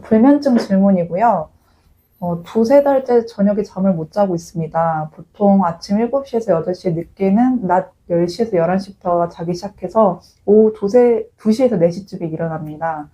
불면증 질문이고요. 두세 달째 저녁에 잠을 못 자고 있습니다. 보통 아침 7시에서 8시, 늦게는 낮 10시에서 11시부터 자기 시작해서 오후 2시에서 4시쯤에 일어납니다.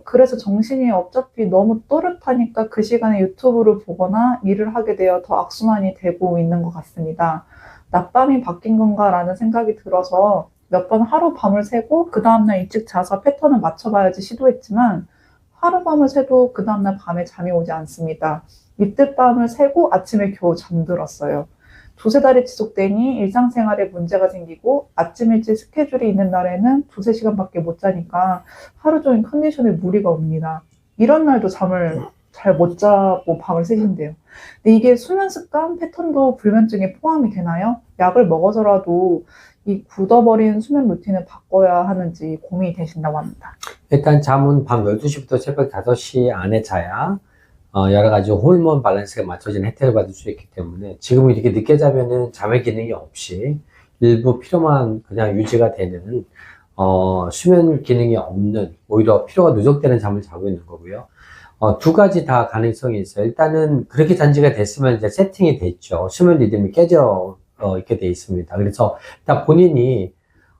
그래서 정신이 어차피 너무 또렷하니까 그 시간에 유튜브를 보거나 일을 하게 되어 더 악순환이 되고 있는 것 같습니다. 낮밤이 바뀐 건가라는 생각이 들어서 몇 번 하루 밤을 새고 그 다음날 일찍 자서 패턴을 맞춰봐야지 시도했지만 하룻밤을 새도 그 다음날 밤에 잠이 오지 않습니다. 이틀 밤을 새고 아침에 겨우 잠들었어요. 두세 달이 지속되니 일상생활에 문제가 생기고 아침 일찍 스케줄이 있는 날에는 두세 시간밖에 못 자니까 하루 종일 컨디션에 무리가 옵니다. 이런 날도 잠을 잘 못 자고 밤을 새신대요. 근데 이게 수면 습관 패턴도 불면증에 포함이 되나요? 약을 먹어서라도 이 굳어버린 수면 루틴을 바꿔야 하는지 고민이 되신다고 합니다. 일단 잠은 밤 12시부터 새벽 5시 안에 자야 여러 가지 호르몬 밸런스가 맞춰진 혜택을 받을 수 있기 때문에 지금 이렇게 늦게 자면은 잠의 기능이 없이 일부 피로만 그냥 유지가 되는 수면 기능이 없는 오히려 피로가 누적되는 잠을 자고 있는 거고요. 두 가지 다 가능성이 있어요. 일단은 그렇게 잔지가 됐으면 이제 세팅이 됐죠. 수면 리듬이 깨져 있게 돼 있습니다. 그래서 일단 본인이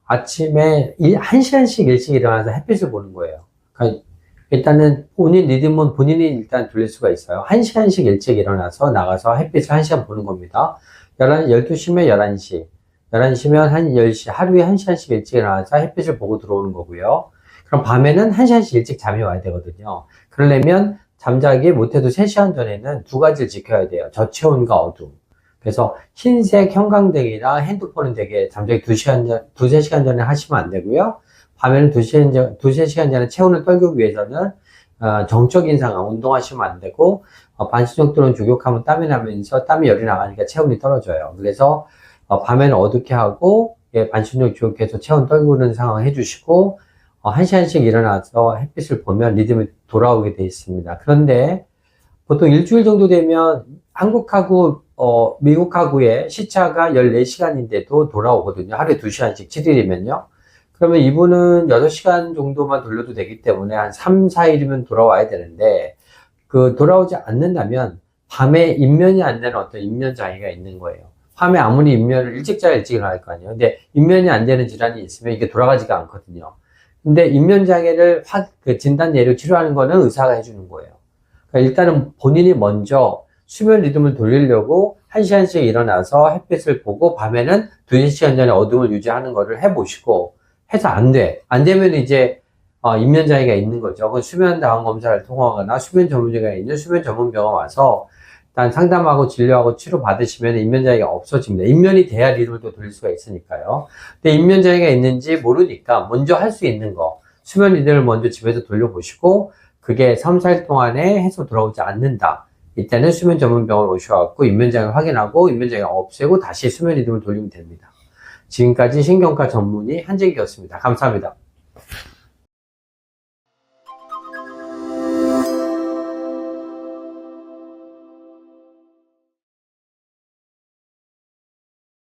아침에 1시간씩 일찍 일어나서 햇빛을 보는 거예요. 그러니까 일단은 본인 리듬은 본인이 일단 돌릴 수가 있어요. 1시간씩 일찍 일어나서 나가서 햇빛을 1시간 보는 겁니다. 12시면 11시, 11시면 한 10시, 하루에 1시간씩 일찍 일어나서 햇빛을 보고 들어오는 거고요. 그럼 밤에는 1시간씩 일찍 잠이 와야 되거든요. 그러려면 잠자기 못해도 3시간 전에는 두 가지를 지켜야 돼요. 저체온과 어두움. 그래서 흰색 형광등이나 핸드폰은 되게 잠자기 2, 3시간 전에 하시면 안 되고요. 밤에는 2, 3시간 전에 체온을 떨기 위해서는 정적인 상황, 운동하시면 안 되고 반시 정도는 족욕하면 땀이 나면서 땀이 열이 나가니까 체온이 떨어져요. 그래서 밤에는 어둡게 하고 반신욕 족욕해서 체온 떨구는 상황 해주시고 1시간씩 일어나서 햇빛을 보면 리듬이 돌아오게 돼 있습니다. 그런데 보통 일주일 정도 되면 한국하고 미국하고의 시차가 14시간인데도 돌아오거든요. 하루에 2시간씩 7일이면요. 그러면 이분은 6시간 정도만 돌려도 되기 때문에 한 3, 4일이면 돌아와야 되는데 돌아오지 않는다면 밤에 입면이 안 되는 어떤 입면 장애가 있는 거예요. 밤에 아무리 입면을 일찍 자야 일찍 일어날 거 아니에요. 근데 입면이 안 되는 질환이 있으면 이게 돌아가지가 않거든요. 근데 입면 장애를 진단 예로 치료하는 거는 의사가 해주는 거예요. 그러니까 일단은 본인이 먼저 수면 리듬을 돌리려고 1시간씩 일어나서 햇빛을 보고 밤에는 2시간 전에 어둠을 유지하는 거를 해보시고 해서 안 되면 이제 입면 장애가 있는 거죠. 그 수면 다원 검사를 통하거나 수면 전문의가 있는 수면 전문 병원 와서 일단 상담하고 진료하고 치료 받으시면 입면 장애가 없어집니다. 입면이 돼야 리듬을 또 돌릴 수가 있으니까요. 근데 입면 장애가 있는지 모르니까 먼저 할 수 있는 거 수면 리듬을 먼저 집에서 돌려보시고 그게 3, 4일 동안에 해서 돌아오지 않는다. 이때는 수면 전문 병원 오셔갖고 입면장애 확인하고 입면장애 없애고 다시 수면 리듬을 돌리면 됩니다. 지금까지 신경과 전문의 한재기였습니다. 감사합니다.